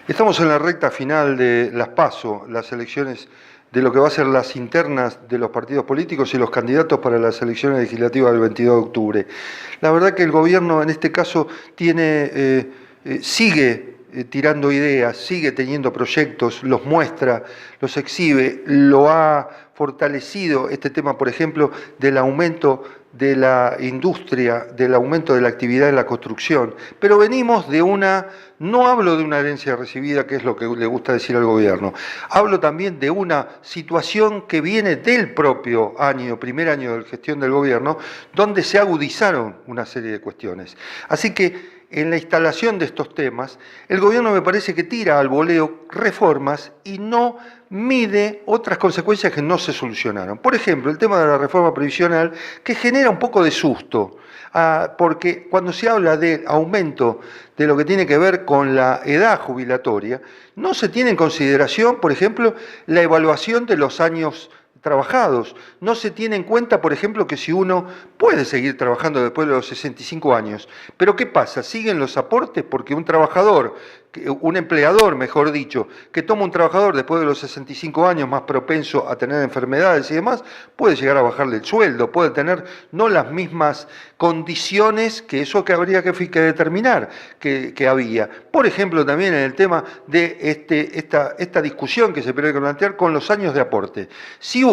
Estamos en la recta final de las PASO, las elecciones de lo que va a ser las internas de los partidos políticos y los candidatos para las elecciones legislativas del 22 de octubre. La verdad que el gobierno en este caso sigue tirando ideas, sigue teniendo proyectos, los muestra, los exhibe, lo ha fortalecido este tema, por ejemplo, del aumento de la industria, del aumento de la actividad en la construcción. Pero venimos de no hablo de una herencia recibida, que es lo que le gusta decir al gobierno, hablo también de una situación que viene del propio primer año de gestión del gobierno, donde se agudizaron una serie de cuestiones. Así que en la instalación de estos temas, el gobierno me parece que tira al voleo reformas y no mide otras consecuencias que no se solucionaron. Por ejemplo, el tema de la reforma previsional, que genera un poco de susto, porque cuando se habla de aumento de lo que tiene que ver con la edad jubilatoria, no se tiene en consideración, por ejemplo, la evaluación de los años trabajados. No se tiene en cuenta, por ejemplo, que si uno puede seguir trabajando después de los 65 años, pero ¿qué pasa? ¿Siguen los aportes? Porque un empleador, mejor dicho, que toma un trabajador después de los 65 años más propenso a tener enfermedades y demás, puede llegar a bajarle el sueldo, puede tener no las mismas condiciones que eso que habría que determinar que había. Por ejemplo, también en el tema de esta discusión que se tiene que plantear con los años de aporte. Si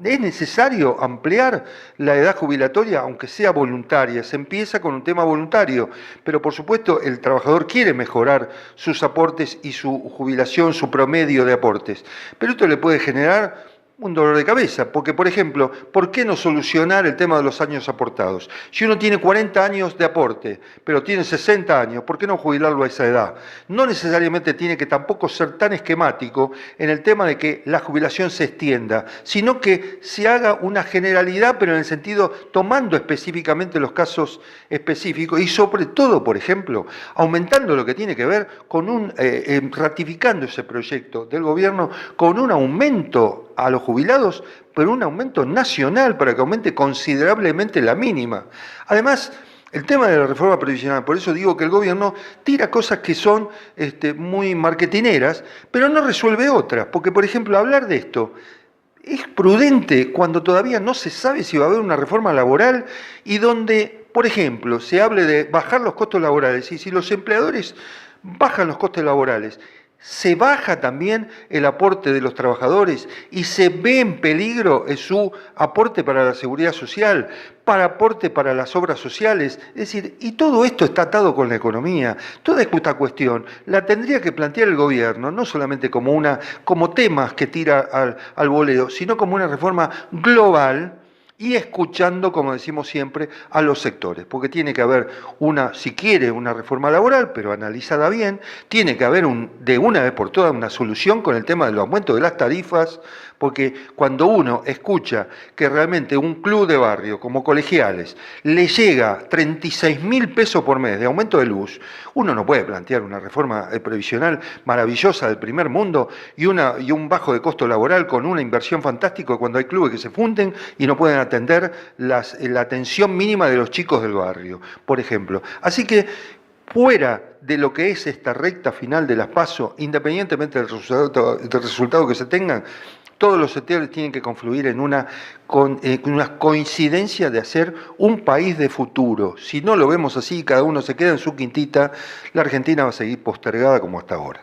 es necesario ampliar la edad jubilatoria, aunque sea voluntaria, se empieza con un tema voluntario, pero por supuesto el trabajador quiere mejorar sus aportes y su jubilación, su promedio de aportes, pero esto le puede generar un dolor de cabeza, porque, por ejemplo, ¿por qué no solucionar el tema de los años aportados? Si uno tiene 40 años de aporte, pero tiene 60 años, ¿por qué no jubilarlo a esa edad? No necesariamente tiene que tampoco ser tan esquemático en el tema de que la jubilación se extienda, sino que se haga una generalidad, pero en el sentido tomando específicamente los casos específicos y sobre todo, por ejemplo, aumentando lo que tiene que ver con ratificando ese proyecto del gobierno con un aumento a los jubilados, pero un aumento nacional para que aumente considerablemente la mínima. Además, el tema de la reforma previsional, por eso digo que el gobierno tira cosas que son muy marketineras, pero no resuelve otras, porque por ejemplo hablar de esto es prudente cuando todavía no se sabe si va a haber una reforma laboral y donde, por ejemplo, se hable de bajar los costos laborales y si los empleadores bajan los costes laborales, se baja también el aporte de los trabajadores y se ve en peligro su aporte para la seguridad social, aporte para las obras sociales. Es decir, y todo esto está atado con la economía. Toda esta cuestión la tendría que plantear el gobierno, no solamente como temas que tira al voleo, sino como una reforma global y escuchando, como decimos siempre, a los sectores, porque tiene que haber si quiere, una reforma laboral, pero analizada bien, tiene que haber de una vez por todas una solución con el tema del aumento de las tarifas, porque cuando uno escucha que realmente un club de barrio, como Colegiales, le llega 36.000 pesos por mes de aumento de luz, uno no puede plantear una reforma previsional maravillosa del primer mundo y un bajo de costo laboral con una inversión fantástica cuando hay clubes que se funden y no pueden atender la atención mínima de los chicos del barrio, por ejemplo. Así que, fuera de lo que es esta recta final de las PASO, independientemente del resultado que se tengan, todos los sectores tienen que confluir en una coincidencia de hacer un país de futuro. Si no lo vemos así, cada uno se queda en su quintita, la Argentina va a seguir postergada como hasta ahora.